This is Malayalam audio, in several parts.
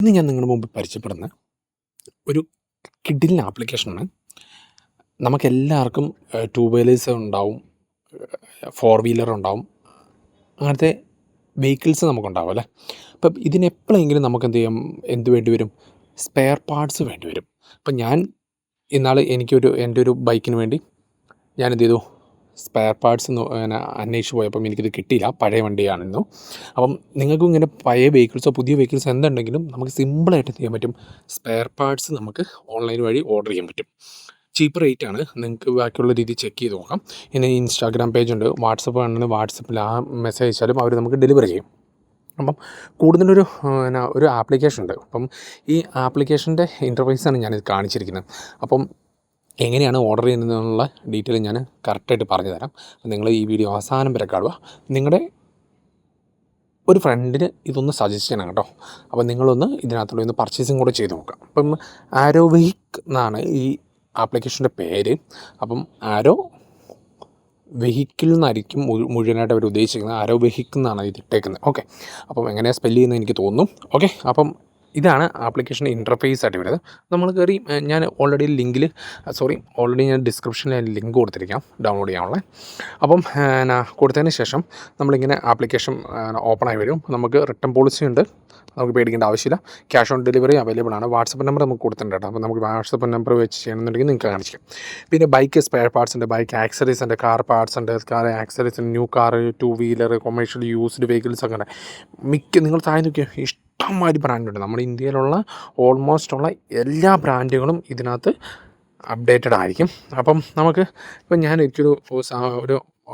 ഇന്ന് ഞാൻ നിങ്ങളുടെ മുമ്പ് പരിചയപ്പെടുന്ന ഒരു കിഡിലിന് ആപ്ലിക്കേഷനാണ്. നമുക്കെല്ലാവർക്കും ടൂ വീലേഴ്സ് ഉണ്ടാവും, ഫോർ വീലർ ഉണ്ടാവും, അങ്ങനത്തെ വെഹിക്കിൾസ് നമുക്കുണ്ടാവും അല്ലേ. അപ്പം ഇതിനെപ്പോഴെങ്കിലും നമുക്ക് എന്ത് വേണ്ടി വരും? സ്പെയർ പാർട്സ് വേണ്ടി വരും. അപ്പം ഞാൻ ഇന്നാൾ എൻ്റെ ഒരു ബൈക്കിന് വേണ്ടി ഞാൻ എന്ത് ചെയ്തു, സ്പെയർ പാർട്സ് അന്വേഷിച്ച് പോയപ്പം എനിക്കിത് കിട്ടിയില്ല. പഴയ വണ്ടിയാണെന്നു. അപ്പം നിങ്ങൾക്കും ഇങ്ങനെ പഴയ വെഹിക്കിൾസോ പുതിയ വെഹിക്കിൾസോ എന്തുണ്ടെങ്കിലും നമുക്ക് സിമ്പിളായിട്ട് ചെയ്യാൻ പറ്റും. സ്പെയർ പാർട്സ് നമുക്ക് ഓൺലൈൻ വഴി ഓർഡർ ചെയ്യാൻ പറ്റും. ചീപ്പ് റേറ്റാണ്. നിങ്ങൾക്ക് ബാക്കിയുള്ള രീതി ചെക്ക് ചെയ്ത് നോക്കാം. പിന്നെ ഇൻസ്റ്റാഗ്രാം പേജുണ്ട്, വാട്സപ്പ് ആണെങ്കിൽ വാട്സപ്പിൽ ആ മെസ്സേജ് അയച്ചാലും അവർ നമുക്ക് ഡെലിവറി ചെയ്യും. അപ്പം കൂടുതലൊരു ഒരു ആപ്ലിക്കേഷൻ ഉണ്ട്. അപ്പം ഈ ആപ്ലിക്കേഷൻ്റെ ഇൻ്റർഫേസാണ് ഞാനിത് കാണിച്ചിരിക്കുന്നത്. അപ്പം എങ്ങനെയാണ് ഓർഡർ ചെയ്യുന്നതെന്നുള്ള ഡീറ്റെയിൽ ഞാൻ കറക്റ്റായിട്ട് പറഞ്ഞു തരാം. നിങ്ങൾ ഈ വീഡിയോ അവസാനം വരെ കാണുക. നിങ്ങളുടെ ഒരു ഫ്രണ്ടിന് ഇതൊന്ന് സജസ്റ്റ് ചെയ്യണം കേട്ടോ. അപ്പോൾ നിങ്ങളൊന്ന് ഇതിനകത്തുള്ള ഒന്ന് പർച്ചേസിങ് കൂടെ ചെയ്ത് നോക്കാം. അപ്പം ആരോ വെഹിക്ക് എന്നാണ് ഈ ആപ്ലിക്കേഷൻ്റെ പേര്. അപ്പം ആരോ വെഹിക്കിൾ എന്നായിരിക്കും മുഴുവനായിട്ട് അവർ ഉദ്ദേശിക്കുന്നത്. ആരോ വെഹിക്ക് എന്നാണ് ഇത് ഇട്ടേക്കുന്നത്. ഓക്കെ, അപ്പം എങ്ങനെയാണ് സ്പെല്ല് ചെയ്യുന്നത് എനിക്ക് തോന്നുന്നു. ഓക്കെ, അപ്പം ഇതാണ് ആപ്ലിക്കേഷൻ്റെ ഇൻ്റർഫേസ് ആയിട്ട് വരുന്നത്. നമ്മൾ കയറി ഞാൻ ഓൾറെഡി ഞാൻ ഡിസ്ക്രിപ്ഷനിൽ ലിങ്ക് കൊടുത്തിരിക്കാം ഡൗൺലോഡ് ചെയ്യാനുള്ള. അപ്പം കൊടുത്തതിന് ശേഷം നമ്മളിങ്ങനെ ആപ്ലിക്കേഷൻ ഓപ്പണായി വരും. നമുക്ക് റിട്ടേൺ പോളിസി ഉണ്ട്, നമുക്ക് പേടിക്കേണ്ട ആവശ്യമില്ല. ക്യാഷ് ഓൺ ഡെലിവറി അവൈലബിൾ ആണ്. വാട്സപ്പ് നമ്പർ നമുക്ക് കൊടുത്തിട്ടുണ്ട് കേട്ടോ. അപ്പോൾ നമുക്ക് വാട്സപ്പ് നമ്പർ വെച്ച് ചെയ്യണമെന്നുണ്ടെങ്കിൽ നിങ്ങൾക്ക് കാണിക്കാം. പിന്നെ ബൈക്ക് സ്പെയർ പാർട്സ് ഉണ്ട്, ബൈക്ക് ആക്സറീസ് ഉണ്ട്, കാർ പാർട്സ് ഉണ്ട്, കാർ ആക്സറീസ് ഉണ്ട്, new car, two wheeler, commercial used vehicles അങ്ങനെ നിങ്ങൾ താഴെ നോക്കിയാൽ ഇഷ്ടംമാതിരി ബ്രാൻഡുണ്ട്. നമ്മുടെ ഇന്ത്യയിലുള്ള ഓൾമോസ്റ്റ് ഉള്ള എല്ലാ ബ്രാൻഡുകളും ഇതിനകത്ത് അപ്ഡേറ്റഡ് ആയിരിക്കും. അപ്പം നമുക്ക് ഇപ്പം ഞാൻ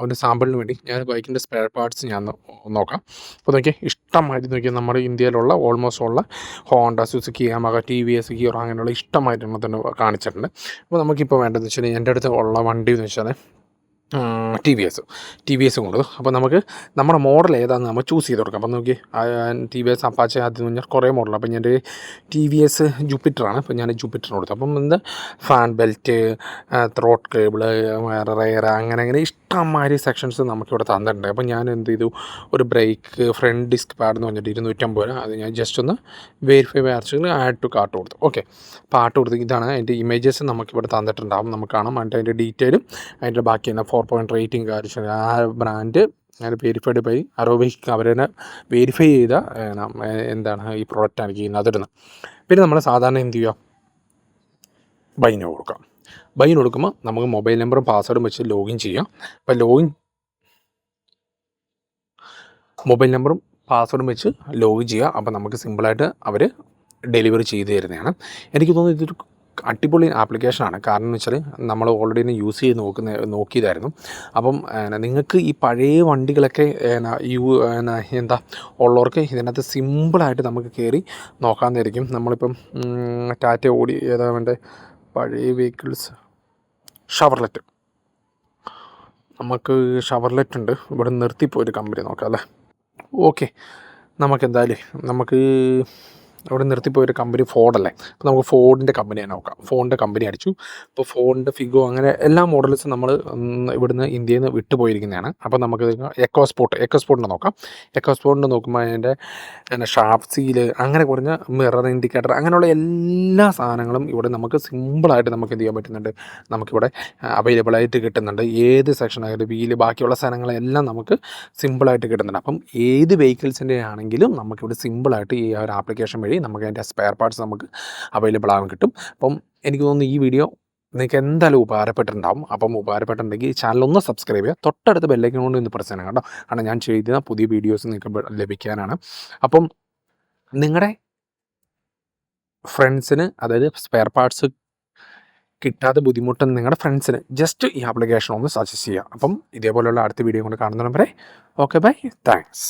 ഒരു സാമ്പിളിന് വേണ്ടി ഞാൻ ബൈക്കിൻ്റെ സ്പെയർ പാർട്സ് ഞാൻ നോക്കാം. അപ്പോൾ നോക്കിയാൽ ഇഷ്ടമായിട്ട് നോക്കിയാൽ നമ്മുടെ ഇന്ത്യയിലുള്ള ഓൾമോസ്റ്റ് ഉള്ള Honda, Suzuki, Yamaha, T V S, Hero അങ്ങനെയുള്ള ഇഷ്ടമായിട്ട് തന്നെ കാണിച്ചിട്ടുണ്ട്. അപ്പോൾ നമുക്കിപ്പോൾ വേണ്ടതെന്ന് വെച്ചാൽ എൻ്റെ അടുത്ത് ഉള്ള വണ്ടി എന്ന് വെച്ചാൽ ടി വി എസ് കൊണ്ടു. അപ്പോൾ നമുക്ക് നമ്മുടെ മോഡൽ ഏതാണെന്ന് നമ്മൾ ചൂസ് ചെയ്ത് കൊടുക്കാം. അപ്പം നോക്കി ടി വി എസ് അപ്പാച്ചെ ആദ്യം പറഞ്ഞാൽ കുറേ മോഡലാണ്. അപ്പം ഞാൻ ടി വി എസ് ജൂപ്പിറ്ററാണ്. അപ്പം ഞാൻ ജൂപ്പിറ്ററിന് കൊടുത്തു. അപ്പം fan belt, throat cable, rare അങ്ങനെ ഇഷ്ടംമാതിരി സെക്ഷൻസ് നമുക്കിവിടെ തന്നിട്ടുണ്ട്. അപ്പം ഞാൻ എന്ത് ചെയ്തു, ഒരു ബ്രേക്ക് ഫ്രണ്ട് ഡിസ്ക് പാഡ് എന്ന് പറഞ്ഞിട്ട് 250 രൂപ, അത് ഞാൻ ജസ്റ്റ് ഒന്ന് വെരിഫൈ ആർച്ചിൽ ആഡ് ടു കാർട്ട് കൊടുത്തു. ഓക്കെ, പാട്ട് കൊടുത്ത് ഇതാണ് അതിൻ്റെ ഇമേജസ് നമുക്കിവിടെ തന്നിട്ടുണ്ടാകും. നമുക്ക് കാണാം. അതിൻ്റെ ഡീറ്റെയിലും അതിൻ്റെ ബാക്കി തന്നെ 4 റേറ്റിംഗ് കാര്യം ആ ബ്രാൻഡ് ഞാൻ വെരിഫൈഡ് ബൈ അറോബിക് അവരെ വെരിഫൈ ചെയ്ത ഈ പ്രോഡക്റ്റാണ് ഇതിനകത്തിടുന്നത്. പിന്നെ നമ്മൾ സാധാരണ എന്ത് ചെയ്യുക, ബൈന് കൊടുക്കാം. ബൈന് കൊടുക്കുമ്പോൾ നമുക്ക് മൊബൈൽ നമ്പറും പാസ്വേഡും വെച്ച് ലോഗിൻ ചെയ്യാം. അപ്പോൾ മൊബൈൽ നമ്പറും പാസ്വേഡും വെച്ച് ലോഗിൻ ചെയ്യുക. അപ്പോൾ നമുക്ക് സിമ്പിളായിട്ട് അവർ ഡെലിവറി ചെയ്ത് തരുന്നതാണ്. എനിക്ക് തോന്നുന്നു ഇതൊരു അടിപൊളി ആപ്ലിക്കേഷനാണ്. കാരണം എന്ന് വെച്ചാൽ നമ്മൾ ഓൾറെഡി യൂസ് ചെയ്ത് നോക്കിയതായിരുന്നു. അപ്പം നിങ്ങൾക്ക് ഈ പഴയ വണ്ടികളൊക്കെ ഉള്ളവർക്ക് ഇതിനകത്ത് സിമ്പിളായിട്ട് നമുക്ക് കയറി നോക്കാമെന്നായിരിക്കും. നമ്മളിപ്പം ടാറ്റ ഓടി ഏതാ വേണ്ടേ പഴയ വെഹിക്കിൾസ്, ഷവർലെറ്റ്, നമുക്ക് ഷവർലെറ്റ് ഉണ്ട്. ഇവിടെ നിർത്തിപ്പോയൊരു കമ്പനി നോക്കാം അല്ലേ. ഓക്കെ, നമുക്ക് അവിടെ നിർത്തിപ്പോയൊരു കമ്പനി ഫോർഡല്ലേ. അപ്പോൾ നമുക്ക് ഫോർഡിൻ്റെ കമ്പനി തന്നെ നോക്കാം. ഫോണിൻ്റെ കമ്പനി അടിച്ചു. ഇപ്പോൾ ഫോണിൻ്റെ ഫിഗോ അങ്ങനെ എല്ലാ മോഡൽസും നമ്മൾ ഇവിടുന്ന് ഇന്ത്യയിൽ നിന്ന് വിട്ടുപോയിരിക്കുന്നതാണ്. അപ്പോൾ നമുക്ക് എക്കോസ്പോർട്ടിൻ്റെ നോക്കാം. എക്കോസ്പോർട്ടിൻ്റെ നോക്കുമ്പോൾ അതിൻ്റെ ഷാർപ്പ് സീല് അങ്ങനെ കുറഞ്ഞ മിറർ ഇൻഡിക്കേറ്റർ അങ്ങനെയുള്ള എല്ലാ സാധനങ്ങളും ഇവിടെ നമുക്ക് സിമ്പിളായിട്ട് നമുക്ക് എന്ത് ചെയ്യാൻ പറ്റുന്നുണ്ട്, നമുക്കിവിടെ അവൈലബിളായിട്ട് കിട്ടുന്നുണ്ട്. ഏത് സെക്ഷനായാലും വീല് ബാക്കിയുള്ള സാധനങ്ങളെല്ലാം നമുക്ക് സിമ്പിളായിട്ട് കിട്ടുന്നുണ്ട്. അപ്പം ഏത് വെഹിക്കിൾസിൻ്റെ ആണെങ്കിലും നമുക്കിവിടെ സിമ്പിളായിട്ട് ഈ ഒരു ആപ്ലിക്കേഷൻ വഴി നമുക്ക് അതിൻ്റെ സ്പെയർ പാർട്സ് നമുക്ക് അവൈലബിൾ ആകാൻ കിട്ടും. അപ്പം എനിക്ക് തോന്നുന്നു ഈ വീഡിയോ നിങ്ങൾക്ക് എന്തായാലും ഉപകാരപ്പെട്ടിട്ടുണ്ടാകും. അപ്പം ഉപകാരപ്പെട്ടിട്ടുണ്ടെങ്കിൽ ഈ ചാനലൊന്ന് സബ്സ്ക്രൈബ് ചെയ്യുക, തൊട്ടടുത്ത് ബെല്ലൈക്കൺ കൊണ്ട് ഇന്ന് പ്രസ് ചെയ്യണം കേട്ടോ. കാരണം ഞാൻ ചെയ്ത പുതിയ വീഡിയോസ് നിങ്ങൾക്ക് ലഭിക്കാനാണ്. അപ്പം നിങ്ങളുടെ ഫ്രണ്ട്സിന്, അതായത് സ്പെയർ പാർട്സ് കിട്ടാതെ ബുദ്ധിമുട്ടുന്ന നിങ്ങളുടെ ഫ്രണ്ട്സിന് ജസ്റ്റ് ഈ ആപ്ലിക്കേഷൻ ഒന്ന് സജസ്റ്റ് ചെയ്യുക. അപ്പം ഇതേപോലെയുള്ള അടുത്ത വീഡിയോ കൊണ്ട് കാണുന്നവരെ ഓക്കെ ബൈ, താങ്ക്സ്.